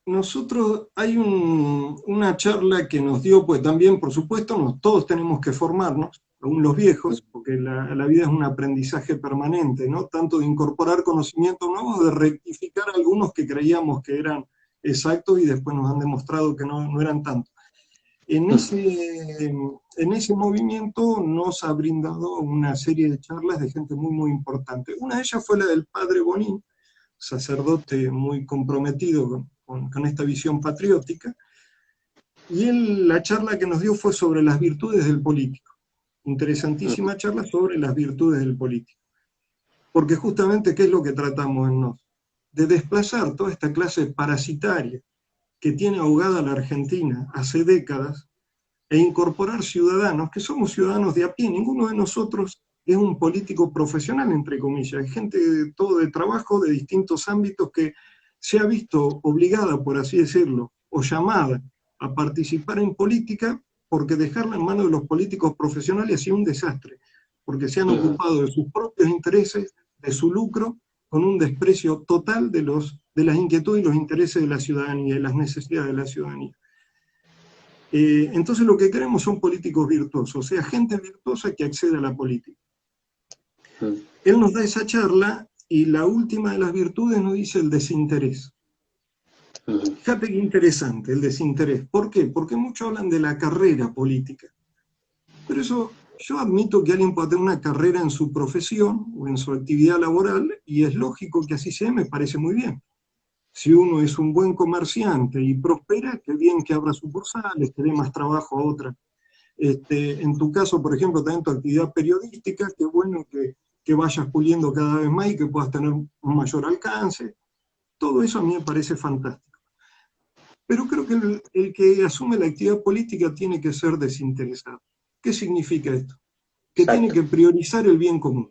Nosotros hay una charla que nos dio, pues también, por supuesto, todos tenemos que formarnos, aún los viejos, porque la vida es un aprendizaje permanente, ¿no? Tanto de incorporar conocimientos nuevos, de rectificar algunos que creíamos que eran exactos y después nos han demostrado que no eran tanto. En ese movimiento nos ha brindado una serie de charlas de gente muy, muy importante. Una de ellas fue la del padre Bonín, sacerdote muy comprometido con esta visión patriótica, y la charla que nos dio fue sobre las virtudes del político. Interesantísima charla sobre las virtudes del político. Porque justamente, ¿qué es lo que tratamos en NOS? De desplazar toda esta clase parasitaria que tiene ahogada la Argentina hace décadas e incorporar ciudadanos que somos ciudadanos de a pie. Ninguno de nosotros es un político profesional, entre comillas. Es gente todo de trabajo, de distintos ámbitos, que se ha visto obligada, por así decirlo, o llamada a participar en política, porque dejarla en manos de los políticos profesionales ha sido un desastre, porque se han ocupado de sus propios intereses, de su lucro, con un desprecio total de las inquietudes y los intereses de la ciudadanía y las necesidades de la ciudadanía. Entonces lo que queremos son políticos virtuosos, o sea, gente virtuosa que accede a la política. Él nos da esa charla y la última de las virtudes nos dice el desinterés. Fíjate qué interesante el desinterés. ¿Por qué? Porque muchos hablan de la carrera política. Pero eso, yo admito que alguien puede tener una carrera en su profesión o en su actividad laboral y es lógico que así sea, me parece muy bien. Si uno es un buen comerciante y prospera, qué bien que abra sucursales, que dé más trabajo a otras. En tu caso, por ejemplo, también tu actividad periodística, qué bueno que vayas puliendo cada vez más y que puedas tener un mayor alcance. Todo eso a mí me parece fantástico. Pero creo que el que asume la actividad política tiene que ser desinteresado. ¿Qué significa esto? Que tiene Exacto, que priorizar el bien común.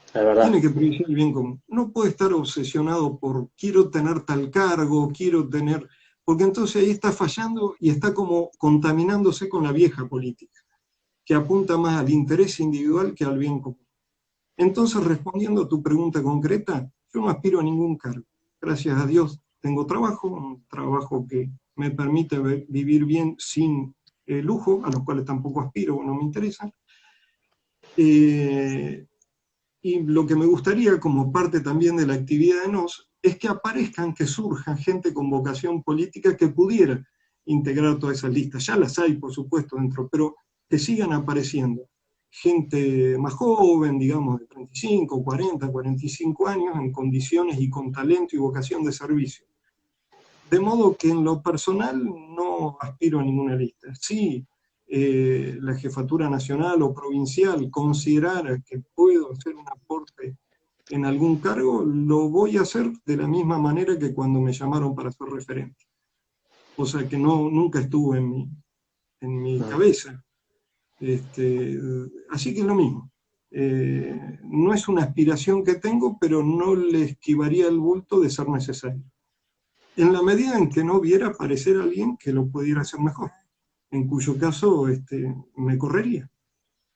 es verdad. Tiene que priorizar el bien común. No puede estar obsesionado por quiero tener tal cargo, quiero tener... Porque entonces ahí está fallando y está como contaminándose con la vieja política, que apunta más al interés individual que al bien común. Entonces, respondiendo a tu pregunta concreta, yo no aspiro a ningún cargo. Gracias a Dios tengo trabajo, un trabajo que me permite vivir bien sin lujo, a los cuales tampoco aspiro, no me interesan. Y lo que me gustaría, como parte también de la actividad de NOS, es que aparezcan, que surjan gente con vocación política que pudiera integrar todas esas listas. Ya las hay, por supuesto, dentro, pero que sigan apareciendo. Gente más joven, digamos, de 35, 40, 45 años, en condiciones y con talento y vocación de servicio. De modo que en lo personal no aspiro a ninguna lista. Sí, la jefatura nacional o provincial considerara que puedo hacer un aporte en algún cargo, lo voy a hacer de la misma manera que cuando me llamaron para ser referente. O sea que no, nunca estuvo en mi cabeza. Así que es lo mismo. No es una aspiración que tengo, pero no le esquivaría el bulto de ser necesario. En la medida en que no viera aparecer alguien que lo pudiera hacer mejor, en cuyo caso me correría.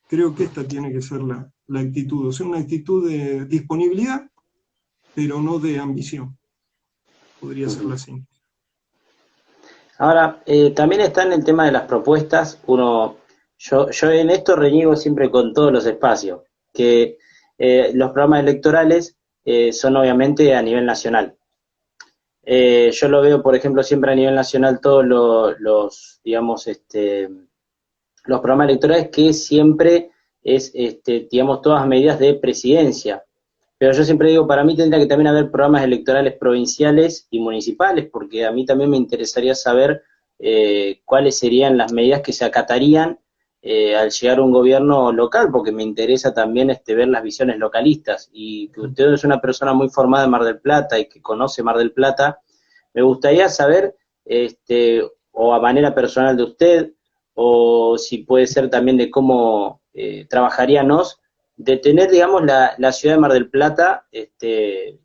Creo que esta tiene que ser la actitud, o sea, una actitud de disponibilidad, pero no de ambición. Podría ser la síntesis. Ahora, también está en el tema de las propuestas. Yo en esto reniego siempre con todos los espacios, que los programas electorales son obviamente a nivel nacional. Yo lo veo, por ejemplo, siempre a nivel nacional todos digamos, los programas electorales que siempre es, digamos, todas medidas de presidencia. Pero yo siempre digo, para mí tendría que también haber programas electorales provinciales y municipales, porque a mí también me interesaría saber cuáles serían las medidas que se acatarían al llegar a un gobierno local, porque me interesa también ver las visiones localistas. Y que usted es una persona muy formada en Mar del Plata y que conoce Mar del Plata, me gustaría saber, o a manera personal de usted, o si puede ser también de cómo trabajaríamos de tener, digamos, la ciudad de Mar del Plata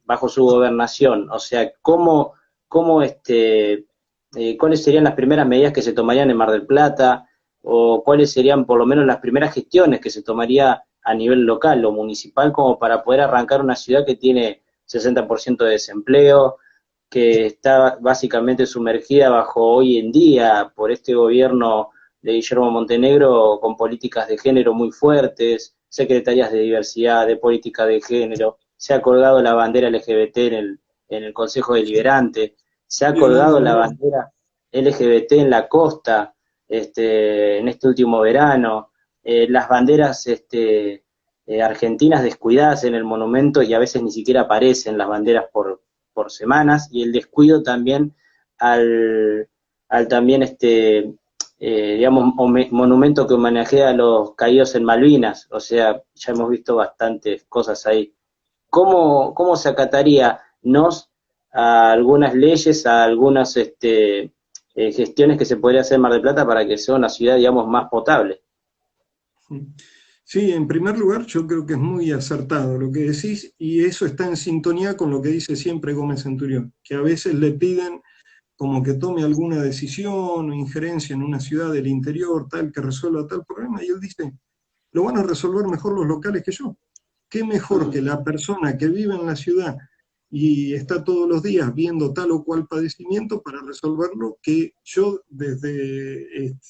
bajo su gobernación. O sea, cuáles serían las primeras medidas que se tomarían en Mar del Plata, o cuáles serían por lo menos las primeras gestiones que se tomaría a nivel local o municipal como para poder arrancar una ciudad que tiene 60% de desempleo, que está básicamente sumergida bajo hoy en día por este gobierno de Guillermo Montenegro con políticas de género muy fuertes, secretarias de diversidad, de política de género, se ha colgado la bandera LGBT en el Consejo Deliberante, se ha Y hablando colgado de la verdad, bandera LGBT en la costa en este último verano, las banderas argentinas descuidadas en el monumento y a veces ni siquiera aparecen las banderas por semanas, y el descuido también al también digamos, monumento que homenajea a los caídos en Malvinas. O sea, ya hemos visto bastantes cosas ahí. ¿Cómo se acataría nos a algunas leyes, a algunas gestiones que se podría hacer en Mar del Plata para que sea una ciudad, digamos, más potable? sí, en primer lugar, yo creo que es muy acertado lo que decís, y eso está en sintonía con lo que dice siempre Gómez Centurión, que a veces le piden como que tome alguna decisión o injerencia en una ciudad del interior, tal, que resuelva tal problema, y él dice, lo van a resolver mejor los locales que yo. ¿Qué mejor que la persona que vive en la ciudad y está todos los días viendo tal o cual padecimiento para resolverlo que yo desde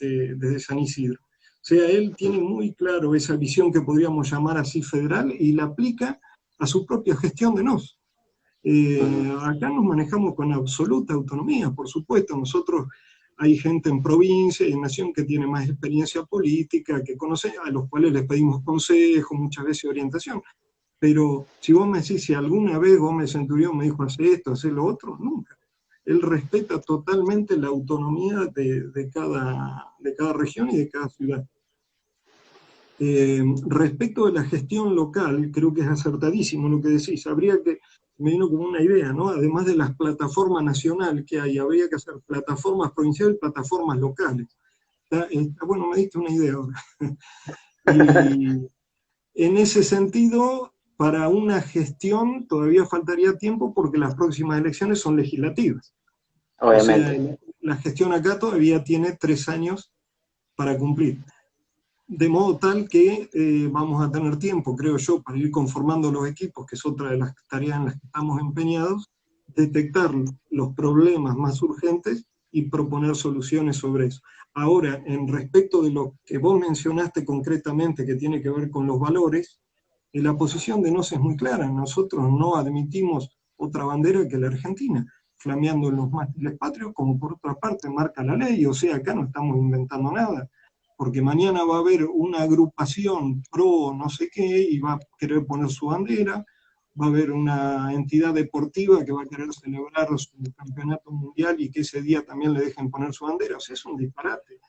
San Isidro? O sea, él tiene muy claro esa visión que podríamos llamar así federal y la aplica a su propia gestión de nos. Acá nos manejamos con absoluta autonomía, por supuesto. Nosotros hay gente en provincia y en nación que tiene más experiencia política, que conoce, a los cuales les pedimos consejos, muchas veces orientación. Pero si vos me decís si alguna vez Gómez Centurión me dijo hace esto, hace lo otro, nunca. Él respeta totalmente la autonomía de cada región y de cada ciudad. Respecto de la gestión local, creo que es acertadísimo lo que decís. Me vino como una idea, ¿no? Además de las plataformas nacionales que hay, habría que hacer plataformas provinciales y plataformas locales. Bueno, me diste una idea ahora. Y en ese sentido, para una gestión todavía faltaría tiempo porque las próximas elecciones son legislativas. O sea, Obviamente. la gestión acá todavía tiene 3 años para cumplir. De modo tal que vamos a tener tiempo, creo yo, para ir conformando los equipos, que es otra de las tareas en las que estamos empeñados, detectar los problemas más urgentes y proponer soluciones sobre eso. Ahora, en respecto de lo que vos mencionaste concretamente, que tiene que ver con los valores, la posición de NOS es muy clara. Nosotros no admitimos otra bandera que la Argentina, flameando en los mástiles patrios, como por otra parte marca la ley. O sea, acá no estamos inventando nada, porque mañana va a haber una agrupación pro no sé qué y va a querer poner su bandera, va a haber una entidad deportiva que va a querer celebrar su campeonato mundial y que ese día también le dejen poner su bandera. O sea, es un disparate.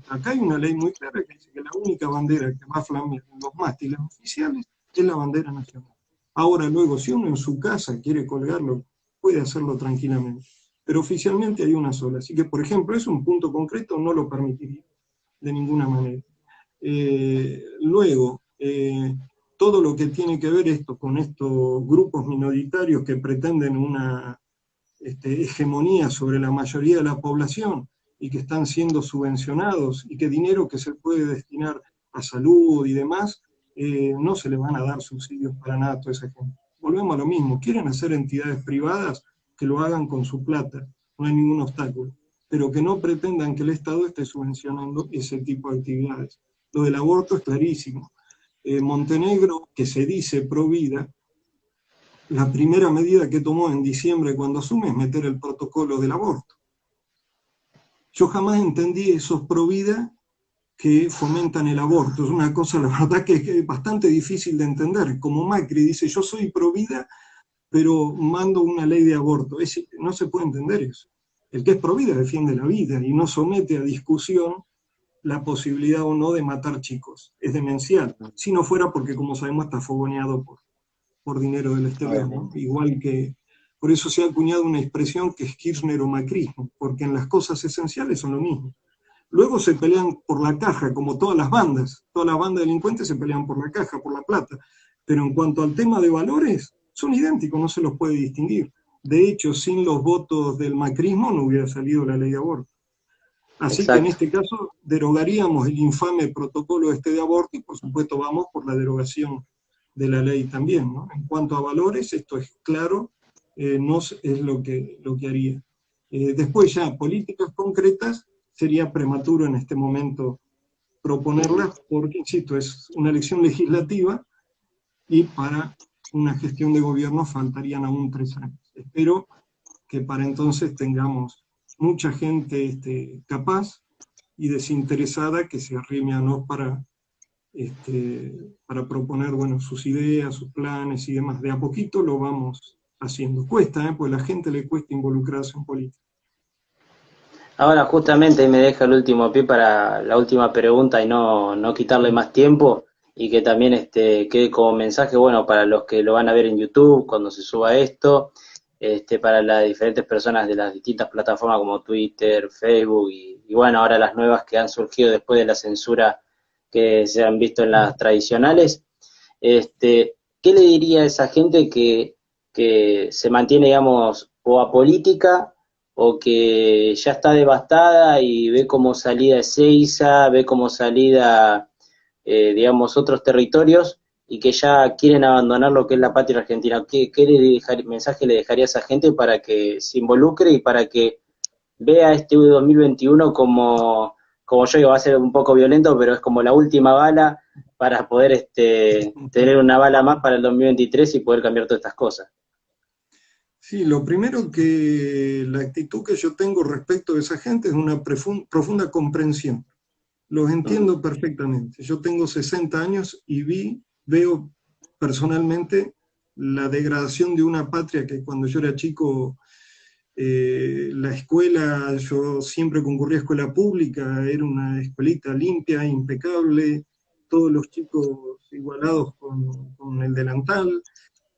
Acá hay una ley muy clara que dice que la única bandera que va a flamear en los mástiles oficiales es la bandera nacional. Ahora, luego, si uno en su casa quiere colgarlo, puede hacerlo tranquilamente. Pero oficialmente hay una sola. Así que, por ejemplo, es un punto concreto, no lo permitiría de ninguna manera. Luego, todo lo que tiene que ver esto con estos grupos minoritarios que pretenden una hegemonía sobre la mayoría de la población y que están siendo subvencionados y que dinero que se puede destinar a salud y demás, no se le van a dar subsidios para nada a toda esa gente. Volvemos a lo mismo, quieren hacer entidades privadas que lo hagan con su plata, no hay ningún obstáculo, pero que no pretendan que el Estado esté subvencionando ese tipo de actividades. Lo del aborto es clarísimo. Montenegro, que se dice pro vida, la primera medida que tomó en diciembre cuando asume es meter el protocolo del aborto. Yo jamás entendí esos pro vida que fomentan el aborto. Es una cosa, la verdad, que es bastante difícil de entender. Como Macri dice, yo soy pro vida, pero mando una ley de aborto. No se puede entender eso. El que es pro vida defiende la vida y no somete a discusión la posibilidad o no de matar chicos. Es demencial. Si no fuera porque, como sabemos, está fogoneado por dinero del exterior, ¿no? Obviamente. Igual que, por eso se ha acuñado una expresión que es kirchneromacrismo, porque en las cosas esenciales son lo mismo. Luego se pelean por la caja, como todas las bandas delincuentes se pelean por la caja, por la plata, pero en cuanto al tema de valores, son idénticos, no se los puede distinguir. De hecho, sin los votos del macrismo no hubiera salido la ley de aborto. Así que en Exacto. este caso derogaríamos el infame protocolo de aborto y por supuesto vamos por la derogación de la ley también, ¿no? En cuanto a valores, esto es claro, no es lo que haría. Después ya, políticas concretas, sería prematuro en este momento proponerlas porque, insisto, es una elección legislativa y para una gestión de gobierno faltarían aún 3 años. Espero que para entonces tengamos mucha gente capaz y desinteresada que se arrime a nos para proponer, bueno, sus ideas, sus planes y demás. De a poquito lo vamos haciendo. Cuesta, porque a la gente le cuesta involucrarse en política. Ahora justamente ahí me deja el último pie para la última pregunta y no quitarle más tiempo y que también quede como mensaje, bueno, para los que lo van a ver en YouTube cuando se suba esto, para las diferentes personas de las distintas plataformas como Twitter, Facebook y bueno, ahora las nuevas que han surgido después de la censura que se han visto en las tradicionales, ¿qué le diría a esa gente que se mantiene, digamos, o apolítica o que ya está devastada y ve como salida Ezeiza, ve como salida, digamos, otros territorios y que ya quieren abandonar lo que es la patria argentina? ¿Qué mensaje le dejaría a esa gente para que se involucre y para que vea este 2021 como yo digo, va a ser un poco violento, pero es como la última bala para poder tener una bala más para el 2023 y poder cambiar todas estas cosas? Sí, lo primero que la actitud que yo tengo respecto de esa gente es una profunda comprensión. Los Mm. entiendo perfectamente. Yo tengo 60 años y veo personalmente la degradación de una patria que cuando yo era chico, la escuela, yo siempre concurría a escuela pública, era una escuelita limpia, impecable, todos los chicos igualados con el delantal,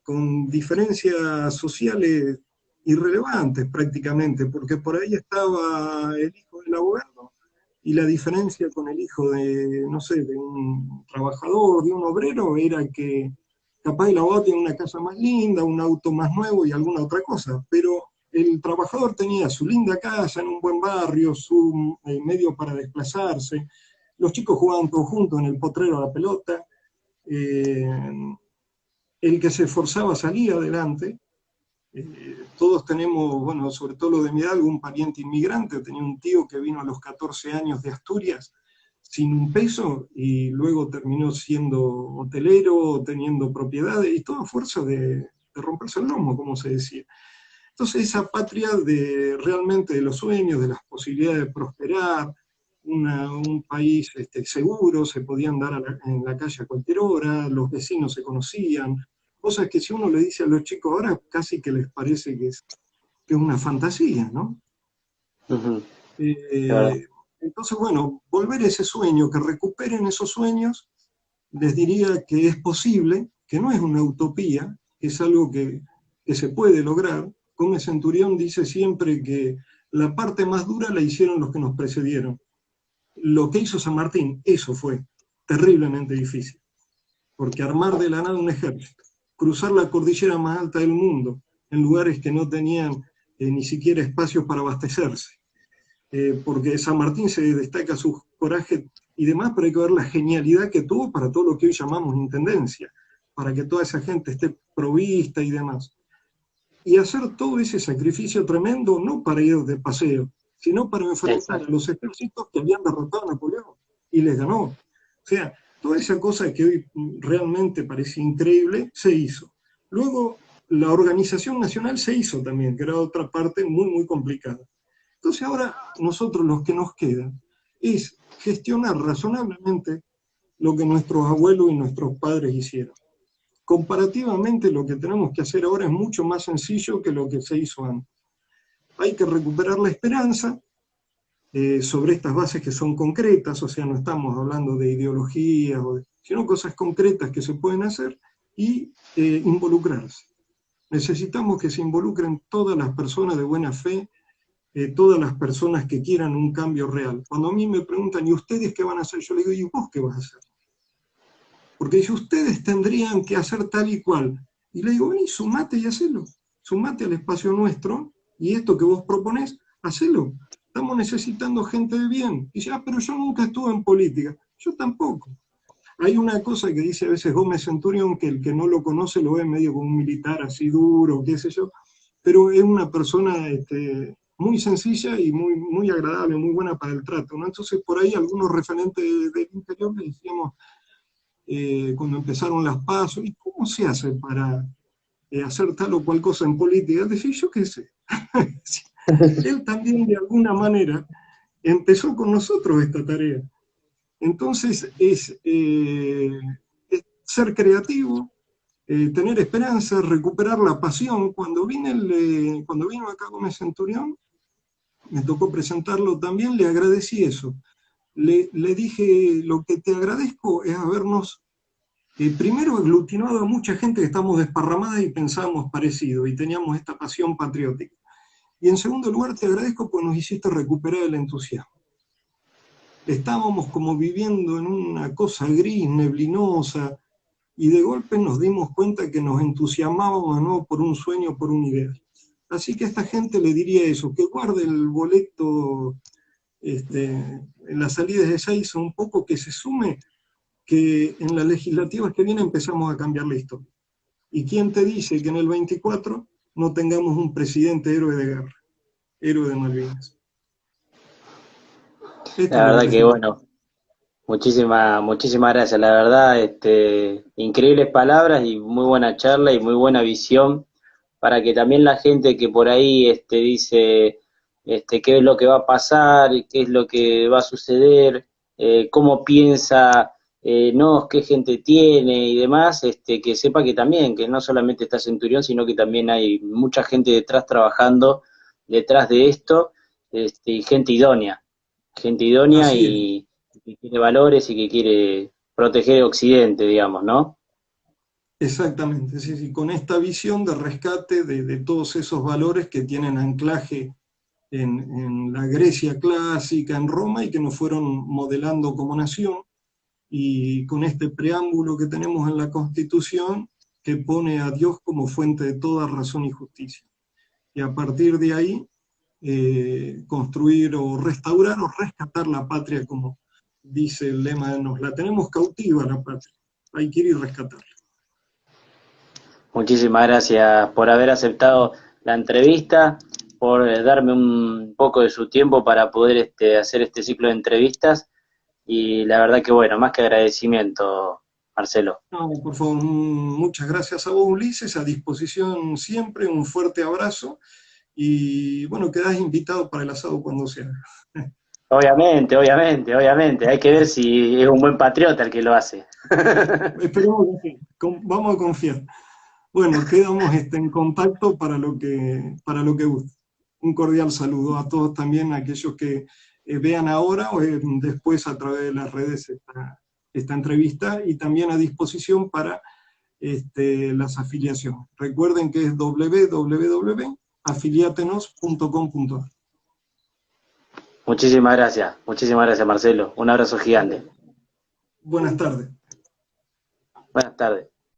con diferencias sociales irrelevantes prácticamente, porque por ahí estaba el hijo del abogado y la diferencia con el hijo de, no sé, de un trabajador, de un obrero, era que capaz el abogado tenía una casa más linda, un auto más nuevo y alguna otra cosa, pero el trabajador tenía su linda casa en un buen barrio, su medio para desplazarse, los chicos jugaban todos juntos en el potrero a la pelota, eh, el que se esforzaba salía adelante. Todos tenemos, bueno, sobre todo lo de mi edad, algún pariente inmigrante. Tenía un tío que vino a los 14 años de Asturias sin un peso y luego terminó siendo hotelero, teniendo propiedades y todo a fuerza de romperse el lomo, como se decía. Entonces esa patria de realmente de los sueños, de las posibilidades de prosperar, un país seguro, se podían dar en la calle a cualquier hora, los vecinos se conocían, cosas que si uno le dice a los chicos ahora casi que les parece que es una fantasía, ¿no? Ujú. De verdad. Eh, Entonces, bueno, volver a ese sueño, que recuperen esos sueños, les diría que es posible, que no es una utopía, que es algo que se puede lograr. Gómez Centurión dice siempre que la parte más dura la hicieron los que nos precedieron. Lo que hizo San Martín, eso fue terriblemente difícil, porque armar de la nada un ejército, cruzar la cordillera más alta del mundo, en lugares que no tenían ni siquiera espacios para abastecerse, porque San Martín se destaca su coraje y demás, pero hay que ver la genialidad que tuvo para todo lo que hoy llamamos intendencia, para que toda esa gente esté provista y demás. Y hacer todo ese sacrificio tremendo, no para ir de paseo, sino para enfrentar a los ejércitos que habían derrotado a Napoleón, y les ganó. O sea, toda esa cosa que hoy realmente parece increíble, se hizo. Luego, la organización nacional se hizo también, que era otra parte muy, muy complicada. Entonces ahora nosotros los que nos queda es gestionar razonablemente lo que nuestros abuelos y nuestros padres hicieron. Comparativamente lo que tenemos que hacer ahora es mucho más sencillo que lo que se hizo antes. Hay que recuperar la esperanza sobre estas bases que son concretas, o sea, no estamos hablando de ideologías, sino cosas concretas que se pueden hacer y involucrarse. Necesitamos que se involucren todas las personas de buena fe, todas las personas que quieran un cambio real. Cuando a mí me preguntan, ¿y ustedes qué van a hacer? Yo les digo, ¿y vos qué vas a hacer? Porque si ustedes tendrían que hacer tal y cual, y le digo, vení, sumate y hacelo, sumate al espacio nuestro, y esto que vos proponés, hacelo. Estamos necesitando gente de bien. Y dice, pero yo nunca estuve en política. Yo tampoco. Hay una cosa que dice a veces Gómez Centurión, que el que no lo conoce lo ve medio como un militar así duro, qué sé yo, pero es una persona muy sencilla y muy, muy agradable, muy buena para el trato, ¿no? Entonces, por ahí algunos referentes del interior le decíamos, cuando empezaron las PASO, ¿y cómo se hace para hacer tal o cual cosa en política? Decía, yo qué sé. Él también, de alguna manera, empezó con nosotros esta tarea. Entonces, es ser creativo, tener esperanza, recuperar la pasión. Cuando vino acá Gómez Centurión, me tocó presentarlo también, le agradecí eso. Le dije, lo que te agradezco es habernos, primero, aglutinado a mucha gente que estamos desparramadas y pensábamos parecido, y teníamos esta pasión patriótica. Y en segundo lugar, te agradezco porque nos hiciste recuperar el entusiasmo. Estábamos como viviendo en una cosa gris, neblinosa, y de golpe nos dimos cuenta que nos entusiasmábamos, ¿no?, por un sueño, por un ideal. Así que a esta gente le diría eso, que guarde el boleto en las salidas de Ezeiza un poco, que se sume, que en las legislativas que vienen empezamos a cambiar la historia. ¿Y quién te dice que en el 24 no tengamos un presidente héroe de guerra, héroe de Malvinas? Esto La es lo verdad que que yo... bueno, muchísimas gracias. La verdad, increíbles palabras y muy buena charla y muy buena visión para que también la gente que por ahí dice qué es lo que va a pasar, qué es lo que va a suceder, cómo piensa, no, qué gente tiene y demás, que sepa que también, que no solamente está Centurión, sino que también hay mucha gente detrás trabajando detrás de esto, y gente idónea Así es. y que tiene valores y que quiere proteger Occidente, digamos, ¿no? Exactamente, sí, sí, con esta visión de rescate de todos esos valores que tienen anclaje en la Grecia clásica, en Roma, y que nos fueron modelando como nación, y con este preámbulo que tenemos en la Constitución, que pone a Dios como fuente de toda razón y justicia. Y a partir de ahí, construir o restaurar o rescatar la patria, como dice el lema de Nos, la tenemos cautiva la patria, hay que ir y rescatarla. Muchísimas gracias por haber aceptado la entrevista, por darme un poco de su tiempo para poder hacer este ciclo de entrevistas y la verdad que bueno, más que agradecimiento, Marcelo. No, por favor, muchas gracias a vos, Ulises, a disposición siempre, un fuerte abrazo, y bueno, quedás invitado para el asado cuando sea. Obviamente, hay que ver si es un buen patriota el que lo hace. Esperemos que sí, vamos a confiar. Bueno, quedamos en contacto para lo que guste. Un cordial saludo a todos también, a aquellos que vean ahora o después a través de las redes esta entrevista, y también a disposición para las afiliaciones. Recuerden que es www.afiliatenos.com.ar. Muchísimas gracias Marcelo, un abrazo gigante. Buenas tardes. Buenas tardes.